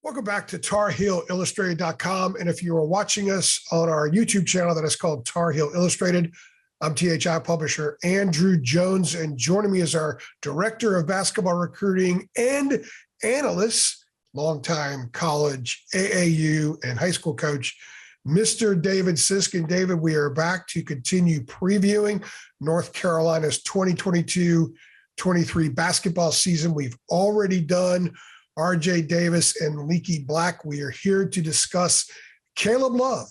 Welcome back to TarHeelIllustrated.com. And if you are watching us on our YouTube channel that is called Tar Heel Illustrated, I'm THI publisher Andrew Jones, and joining me is our Director of Basketball Recruiting and Analyst, longtime college, AAU, and high school coach, Mr. David Sisk. And David, we are back to continue previewing North Carolina's 2022-23 basketball season. We've already done RJ Davis and Leaky Black. We are here to discuss Caleb Love,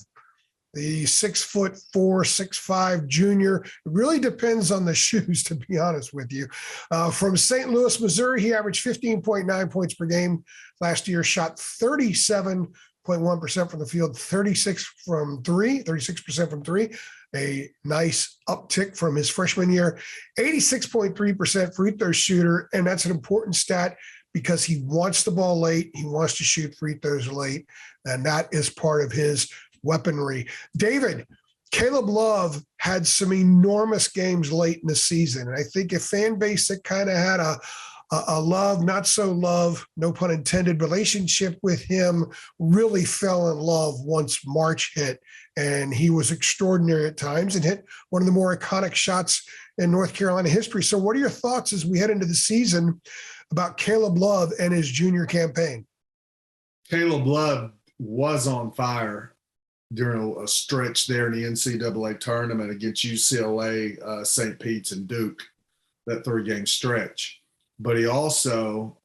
the 6'4", 6'5" junior. It really depends on the shoes, to be honest with you. From St. Louis, Missouri, he averaged 15.9 points per game last year, shot 37.1% from the field, 36% from three, a nice uptick from his freshman year, 86.3% free throw shooter, and that's an important stat because he wants the ball late. He wants to shoot free throws late, and that is part of his weaponry. David, Caleb Love had some enormous games late in the season, and I think a fan base that kind of had a love, not so love, no pun intended, relationship with him really fell in love once March hit, and he was extraordinary at times and hit one of the more iconic shots in North Carolina history. So what are your thoughts as we head into the season about Caleb Love and his junior campaign? Caleb Love was on fire during a stretch there in the NCAA tournament against UCLA, St. Pete's, and Duke, that 3-game stretch. But he also,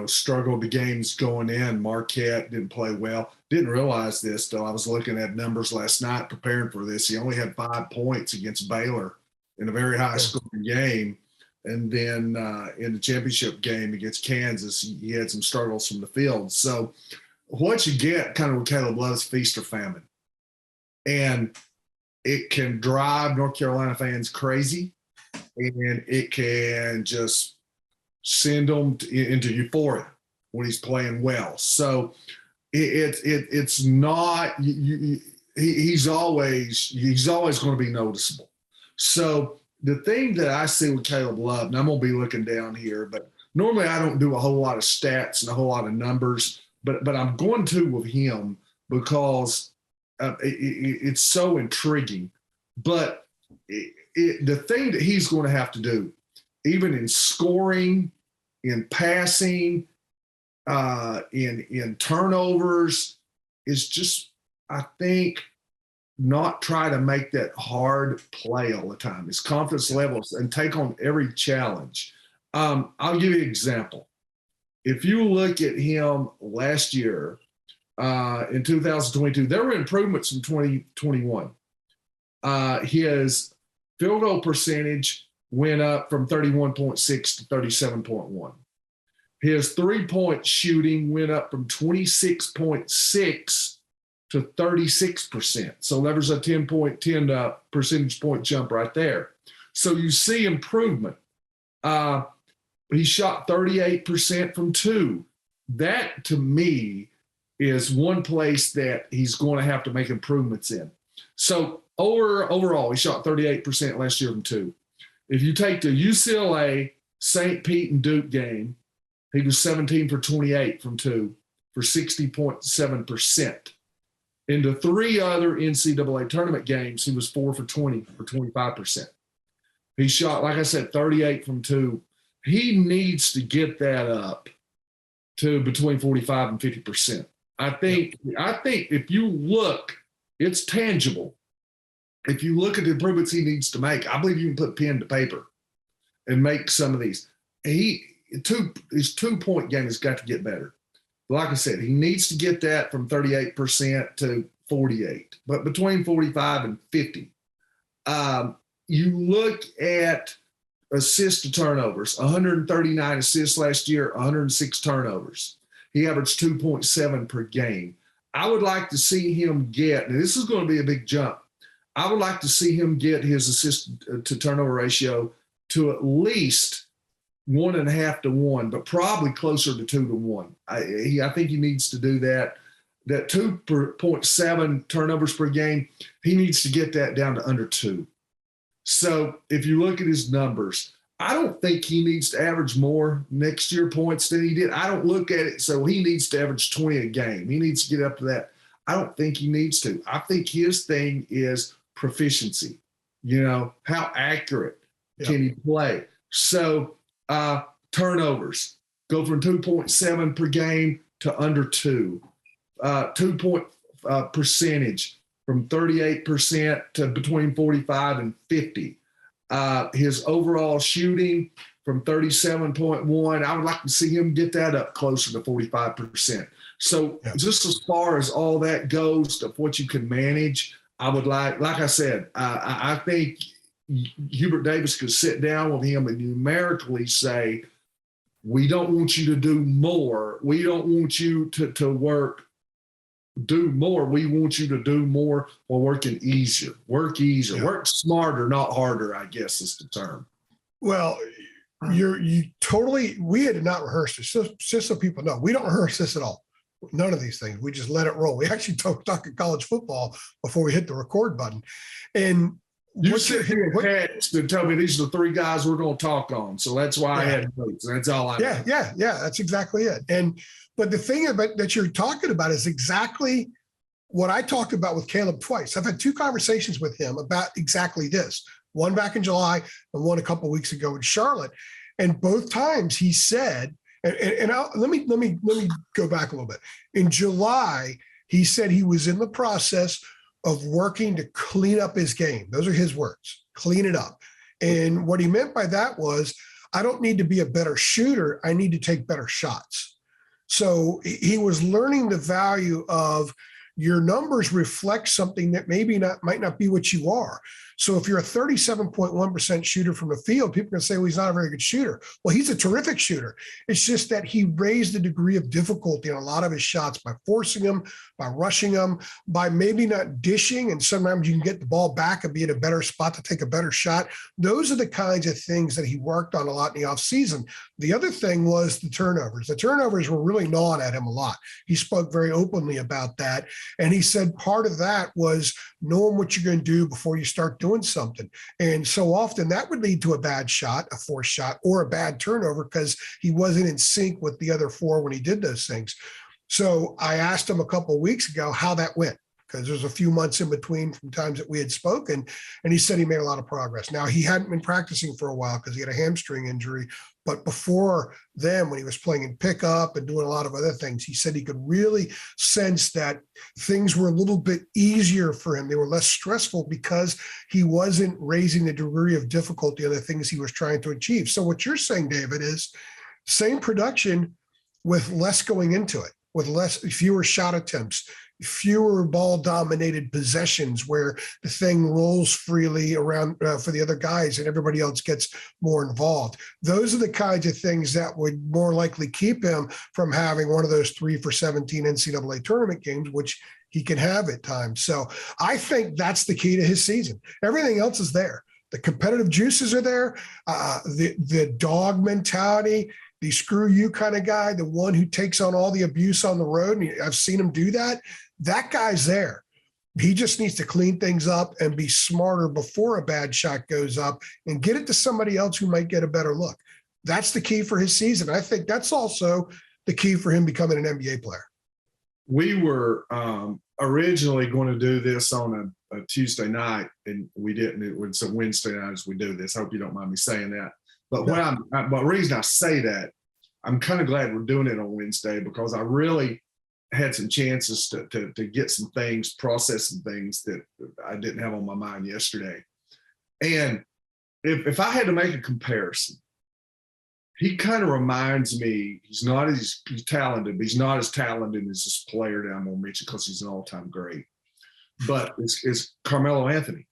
struggled the games going in. Marquette didn't play well. Didn't realize this, though. I was looking at numbers last night preparing for this. He only had 5 points against Baylor in a very high-scoring game. And then in the championship game against Kansas, he had some struggles from the field. So what you get kind of with Caleb Love is feast or famine. And it can drive North Carolina fans crazy, and it can just send them into euphoria when he's playing well. So it's not he's always going to be noticeable. So the thing that I see with Caleb Love, and I'm going to be looking down here, but normally I don't do a whole lot of stats and a whole lot of numbers, but I'm going to with him because it's so intriguing. But the thing that he's going to have to do, even in scoring, in passing, in turnovers, is just, I think, not try to make that hard play all the time. His confidence levels and take on every challenge. I'll give you an example. If you look at him last year in 2022, there were improvements in 2021. His field goal percentage went up from 31.6 to 37.1. His three-point shooting went up from 26.6 to 36%. So that was a 10 percentage point jump right there. So you see improvement. He shot 38% from 2. That, to me, is one place that he's going to have to make improvements in. So overall, he shot 38% last year from 2. If you take the UCLA, St. Pete, and Duke game, he was 17 for 28 from 2 for 60.7%. In the 3 other NCAA tournament games, he was 4 for 20 for 25%. He shot, like I said, 38 from 2. He needs to get that up to between 45 and 50%. I think if you look, it's tangible. If you look at the improvements he needs to make, I believe you can put pen to paper and make some of these. His 2-point game has got to get better. Like I said, he needs to get that from 38% to 48, but between 45 and 50. You look at assists to turnovers, 139 assists last year, 106 turnovers. He averaged 2.7 per game. I would like to see him get, and this is going to be a big jump, I would like to see him get his assist to turnover ratio to at least 1.5 to 1, but probably closer to 2 to 1. I think he needs to do that. That 2.7 turnovers per game, he needs to get that down to under 2. So if you look at his numbers, I don't think he needs to average more next year points than he did. I don't look at it so he needs to average 20 a game. He needs to get up to that. I don't think he needs to. I think his thing is proficiency. How accurate can he play? So turnovers go from 2.7 per game to under 2. 2-point percentage from 38% to between 45 and 50. His overall shooting from 37.1, I would like to see him get that up closer to 45%. So just as far as all that goes to what you can manage, I would like I said, I think Hubert Davis could sit down with him and numerically say, we don't want you to do more. We don't want you to do more. We want you to do more while working easier. Work easier. Work smarter, not harder, I guess is the term. Well, we had not rehearsed this. Just so people know, we don't rehearse this at all. None of these things. We just let it roll. We actually talk college football before we hit the record button. And you sit here and tell me these are the 3 guys we're going to talk on. So that's why I had notes. That's all I know. Yeah. That's exactly it. But the thing that you're talking about is exactly what I talked about with Caleb twice. I've had 2 conversations with him about exactly this. One back in July and one a couple of weeks ago in Charlotte. And both times he said, let me go back a little bit. In July, he said he was in the process of working to clean up his game. Those are his words, clean it up. And what he meant by that was, I don't need to be a better shooter. I need to take better shots. So he was learning the value of your numbers reflect something that might not be what you are. So if you're a 37.1% shooter from the field, people are going to say, well, he's not a very good shooter. Well, he's a terrific shooter. It's just that he raised the degree of difficulty in a lot of his shots by forcing them, by rushing them, by maybe not dishing. And sometimes you can get the ball back and be in a better spot to take a better shot. Those are the kinds of things that he worked on a lot in the offseason. The other thing was the turnovers. The turnovers were really gnawing at him a lot. He spoke very openly about that. And he said part of that was knowing what you're going to do before you start doing something. And so often that would lead to a bad shot, a forced shot, or a bad turnover because he wasn't in sync with the other 4 when he did those things. So I asked him a couple of weeks ago how that went, because there's a few months in between from times that we had spoken, and he said he made a lot of progress. Now, he hadn't been practicing for a while because he had a hamstring injury, but before then, when he was playing in pickup and doing a lot of other things, he said he could really sense that things were a little bit easier for him. They were less stressful because he wasn't raising the degree of difficulty of the things he was trying to achieve. So what you're saying, David, is same production with less going into it, with fewer shot attempts, fewer ball-dominated possessions where the thing rolls freely around for the other guys and everybody else gets more involved. Those are the kinds of things that would more likely keep him from having one of those 3 for 17 NCAA tournament games, which he can have at times. So I think that's the key to his season. Everything else is there. The competitive juices are there. The dog mentality, the screw you kind of guy, the one who takes on all the abuse on the road. And I've seen him do that. That guy's there. He just needs to clean things up and be smarter before a bad shot goes up and get it to somebody else who might get a better look. That's the key for his season. I think that's also the key for him becoming an NBA player. We were originally going to do this on a Tuesday night, and we didn't. It was a Wednesday night as we do this. I hope you don't mind me saying that. But the reason I say that, I'm kind of glad we're doing it on Wednesday because I really had some chances to get some things, process some things that I didn't have on my mind yesterday. And if I had to make a comparison, he kind of reminds me, he's talented, but he's not as talented as this player that I'm going to mention because he's an all-time great. But it's Carmelo Anthony.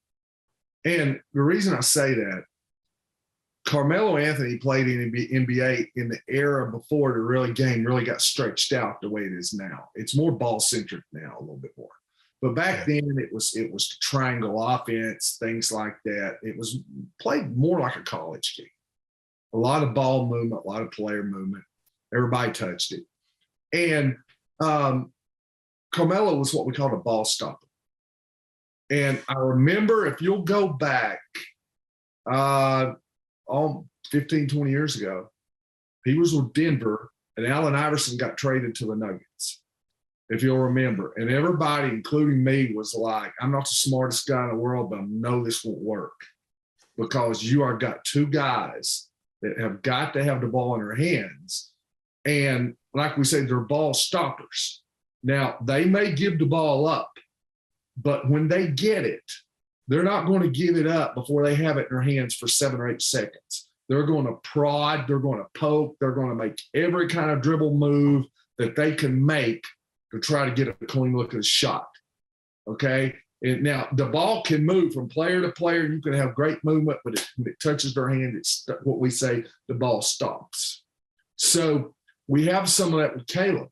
And the reason I say that, Carmelo Anthony played in the NBA in the era before the game really got stretched out the way it is now. It's more ball-centric now, a little bit more. But back then, it was triangle offense, things like that. It was played more like a college game. A lot of ball movement, a lot of player movement. Everybody touched it. And Carmelo was what we called a ball stopper. And I remember, if you'll go back, 15, 20 years ago, he was with Denver, and Allen Iverson got traded to the Nuggets, if you'll remember. And everybody, including me, was like, I'm not the smartest guy in the world, but I know this won't work because you are got two guys that have got to have the ball in their hands. And like we said, they're ball stoppers. Now, they may give the ball up, but when they get it, they're not going to give it up before they have it in their hands for 7 or 8 seconds. They're going to prod, they're going to poke, they're going to make every kind of dribble move that they can make to try to get a clean look at a shot. Okay? And now, the ball can move from player to player, and you can have great movement, but when it touches their hand, it's what we say, the ball stops. So we have some of that with Caleb.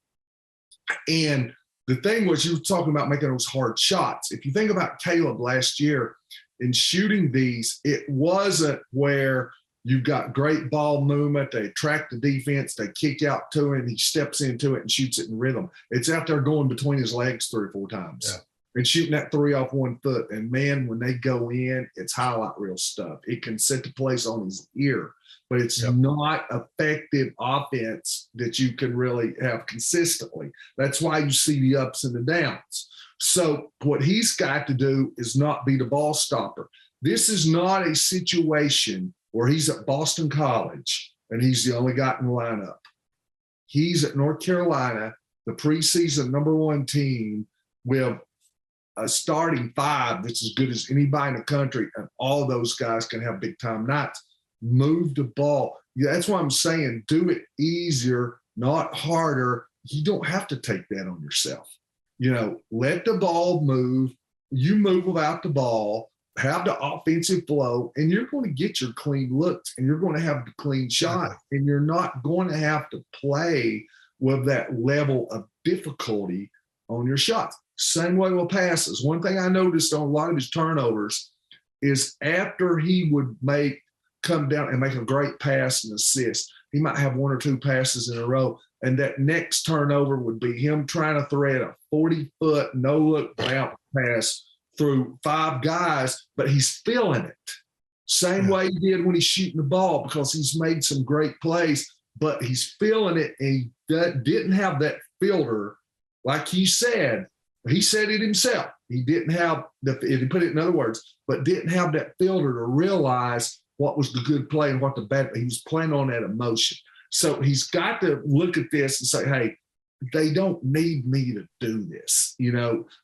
And the thing was, you were talking about making those hard shots. If you think about Caleb last year in shooting these, it wasn't where you got great ball movement, they attract the defense, they kick out to him, he steps into it and shoots it in rhythm. It's out there going between his legs 3 or 4 times. Yeah. And shooting that 3 off 1 foot. And man, when they go in, it's highlight reel stuff. It can set the place on his ear, but it's not effective offense that you can really have consistently. That's why you see the ups and the downs. So what he's got to do is not be the ball stopper. This is not a situation where he's at Boston College and he's the only guy in the lineup. He's at North Carolina, the preseason #1 team with a starting 5 that's as good as anybody in the country, and all those guys can have big-time nights. Move the ball. Yeah, that's why I'm saying do it easier, not harder. You don't have to take that on yourself. Let the ball move. You move without the ball, have the offensive flow, and you're going to get your clean looks, and you're going to have the clean shot, and you're not going to have to play with that level of difficulty on your shots. Same way with passes. One thing I noticed on a lot of his turnovers is after he would come down and make a great pass and assist, he might have 1 or 2 passes in a row, and that next turnover would be him trying to thread a 40-foot no-look bounce pass through 5 guys, but he's feeling it. Same way he did when he's shooting the ball, because he's made some great plays, but he's feeling it, and he didn't have that filter. Like he said it himself. He didn't have if he put it in other words, but didn't have that filter to realize what was the good play and what the bad. He was playing on that emotion. So he's got to look at this and say, hey, they don't need me to do this.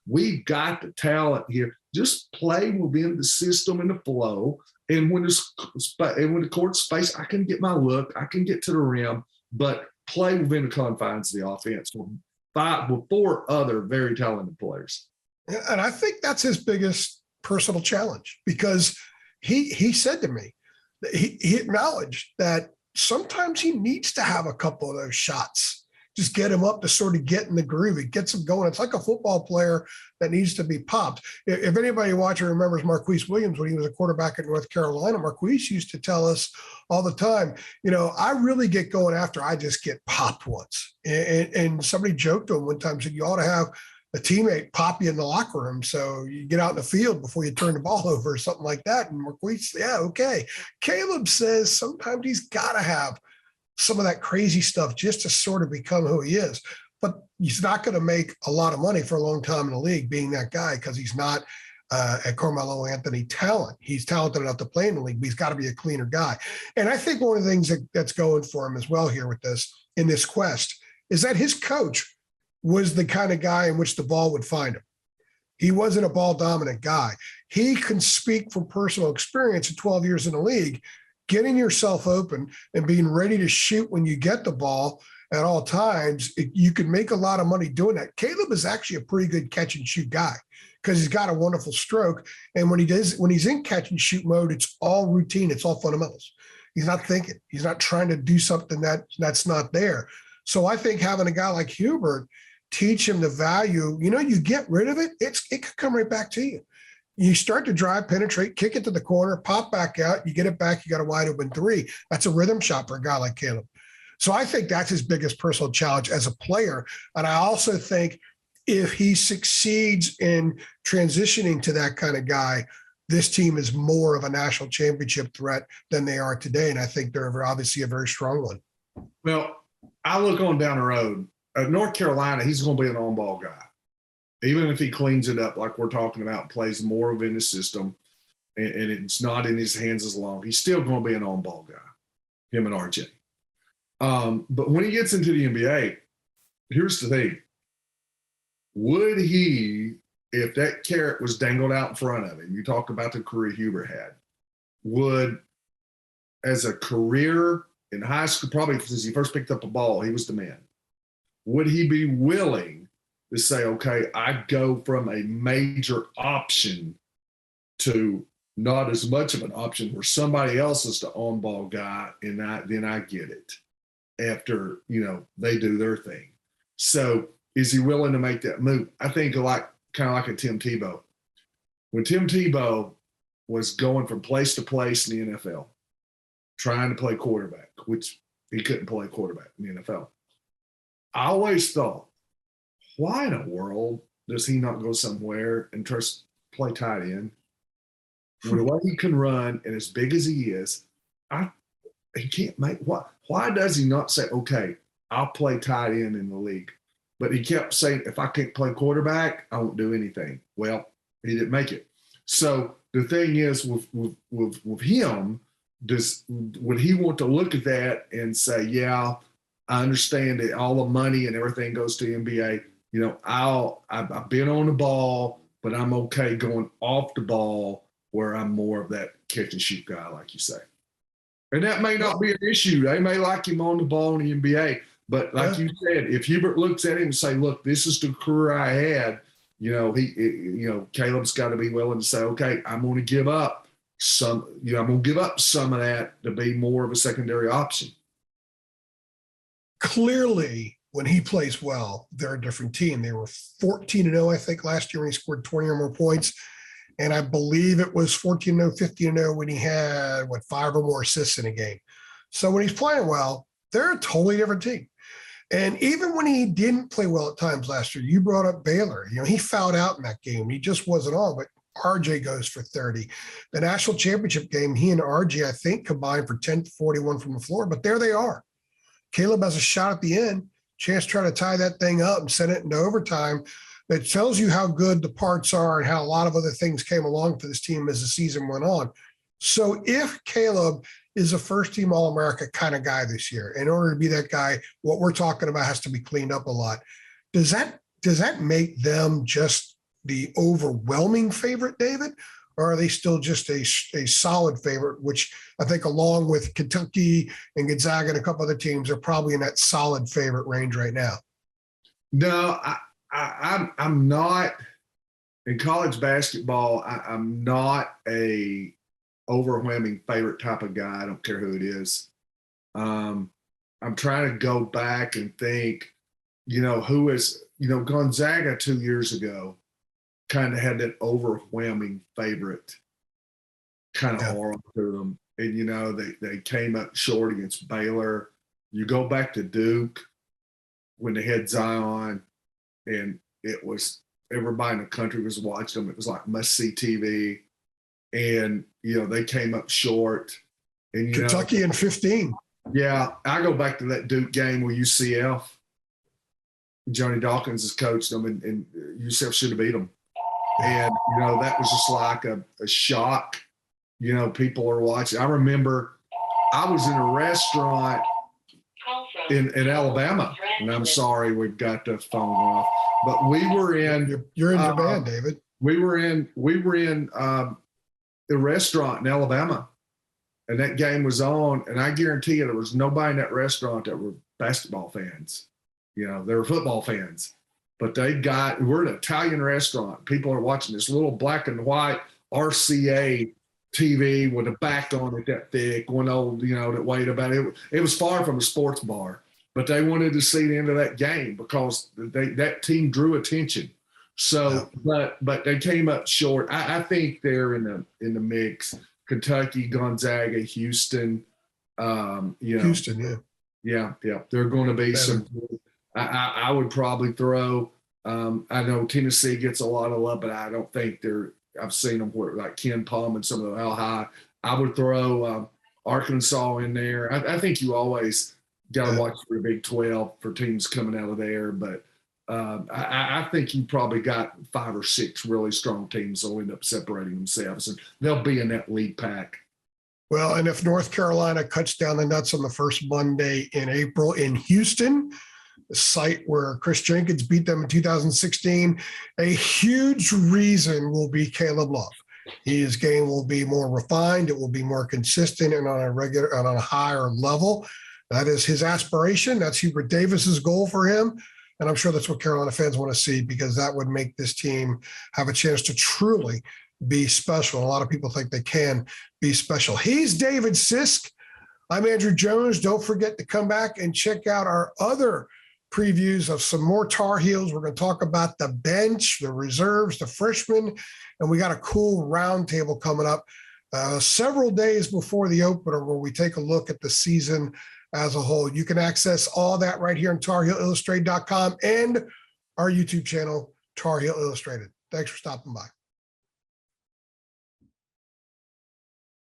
We've got the talent here. Just play within the system and the flow. And when the court's space, I can get my look, I can get to the rim, but play within the confines of the offense with 4 other very talented players. And I think that's his biggest personal challenge, because he said to me, he acknowledged that sometimes he needs to have a couple of those shots, just get him up to sort of get in the groove. It gets him going. It's like a football player that needs to be popped. If anybody watching remembers Marquise Williams when he was a quarterback at North Carolina, Marquise used to tell us all the time, I really get going after I just get popped once. And somebody joked to him one time, said, you ought to have a teammate pop you in the locker room so you get out in the field before you turn the ball over or something like that. And Marquise, yeah, okay. Caleb says sometimes he's got to have some of that crazy stuff just to sort of become who he is. But he's not going to make a lot of money for a long time in the league being that guy, because he's not at Carmelo Anthony talent. He's talented enough to play in the league, but he's got to be a cleaner guy. And I think one of the things that's going for him as well here with this, in this quest, is that his coach was the kind of guy in which the ball would find him. He wasn't a ball dominant guy. He can speak from personal experience in 12 years in the league, getting yourself open and being ready to shoot when you get the ball at all times. You can make a lot of money doing that. Caleb is actually a pretty good catch and shoot guy because he's got a wonderful stroke. And when he's in catch and shoot mode, it's all routine. It's all fundamentals. He's not thinking. He's not trying to do something that's not there. So I think having a guy like Hubert teach him the value, you get rid of it, it could come right back to you. You start to drive, penetrate, kick it to the corner, pop back out, you get it back, you got a wide open 3. That's a rhythm shot for a guy like Caleb. So I think that's his biggest personal challenge as a player. And I also think if he succeeds in transitioning to that kind of guy, this team is more of a national championship threat than they are today. And I think they're obviously a very strong one. Well, I look on down the road. North Carolina, he's going to be an on-ball guy. Even if he cleans it up like we're talking about, plays more within the system, and it's not in his hands as long, he's still going to be an on-ball guy, him and RJ. But when he gets into the NBA, here's the thing. Would he, if that carrot was dangled out in front of him, you talk about the career Huber had, would, as a career in high school, probably since he first picked up a ball, he was the man. Would he be willing to say, okay, I go from a major option to not as much of an option where somebody else is the on-ball guy, and then I get it after, they do their thing. So is he willing to make that move? I think kind of like a Tim Tebow. When Tim Tebow was going from place to place in the NFL, trying to play quarterback, which he couldn't play quarterback in the NFL, I always thought, why in the world does he not go somewhere and just play tight end? With the way he can run and as big as he is, he can't make what? Why does he not say, okay, I'll play tight end in the league? But he kept saying, if I can't play quarterback, I won't do anything. Well, he didn't make it. So the thing is, with him, would he want to look at that and say, yeah, I understand that all the money and everything goes to the NBA. I've been on the ball, but I'm okay going off the ball where I'm more of that catch and shoot guy, like you say. And that may not be an issue. They may like him on the ball in the NBA. But like you said, if Hubert looks at him and say, look, this is the career I had, Caleb's got to be willing to say, okay, I'm going to give up some of that to be more of a secondary option. Clearly, when he plays well, they're a different team. They were 14-0, I think, last year when he scored 20 or more points. And I believe it was 14-0, 15-0 when he had, 5 or more assists in a game. So when he's playing well, they're a totally different team. And even when he didn't play well at times last year, you brought up Baylor. He fouled out in that game. He just wasn't on, but RJ goes for 30. The national championship game, he and RJ, I think, combined for 10-41 from the floor, but there they are. Caleb has a shot at the end, chance to try to tie that thing up and send it into overtime. That tells you how good the parts are and how a lot of other things came along for this team as the season went on. So if Caleb is a first-team All-America kind of guy this year, in order to be that guy, what we're talking about has to be cleaned up a lot. Does that make them just the overwhelming favorite, David? Or are they still just a solid favorite, which I think along with Kentucky and Gonzaga and a couple other teams are probably in that solid favorite range right now? No, I'm not in college basketball. I'm not a overwhelming favorite type of guy. I don't care who it is. I'm trying to go back and think, who is, Gonzaga 2 years ago kind of had that overwhelming favorite kind of aura to them. And, they came up short against Baylor. You go back to Duke when they had Zion, and it was everybody in the country was watching them. It was like must-see TV. And, they came up short. And Kentucky in 15. Yeah, I go back to that Duke game where UCF, Johnny Dawkins has coached them, and UCF should have beat them. And, that was just like a shock. People are watching. I remember I was in a restaurant in Alabama, and I'm sorry we've got the phone off, but we were in. You're in your band, David. We were in the restaurant in Alabama, and that game was on, and I guarantee you there was nobody in that restaurant that were basketball fans. They were football fans. But we're an Italian restaurant. People are watching this little black and white RCA TV with a back on it that thick, one old, that weighed about it. It was far from a sports bar, but they wanted to see the end of that game because that team drew attention. So, but they came up short. I think they're in the mix. Kentucky, Gonzaga, Houston. Houston, yeah. They're going to be some. I would probably throw. I know Tennessee gets a lot of love, but I don't think they're I've seen them where like Ken Palm and some of the How High. I would throw Arkansas in there. I think you always got to watch for the Big 12 for teams coming out of there, but I think you probably got 5 or 6 really strong teams that will end up separating themselves, and they'll be in that lead pack. Well, and if North Carolina cuts down the nuts on the first Monday in April in Houston, the site where Chris Jenkins beat them in 2016, a huge reason will be Caleb Love. His game will be more refined. It will be more consistent and on a higher level. That is his aspiration. That's Hubert Davis's goal for him. And I'm sure that's what Carolina fans want to see, because that would make this team have a chance to truly be special. A lot of people think they can be special. He's David Sisk. I'm Andrew Jones. Don't forget to come back and check out our other previews of some more Tar Heels. We're going to talk about the bench, the reserves, the freshmen, and we got a cool roundtable coming up several days before the opener where we take a look at the season as a whole. You can access all that right here on TarHeelIllustrated.com and our YouTube channel, Tar Heel Illustrated. Thanks for stopping by.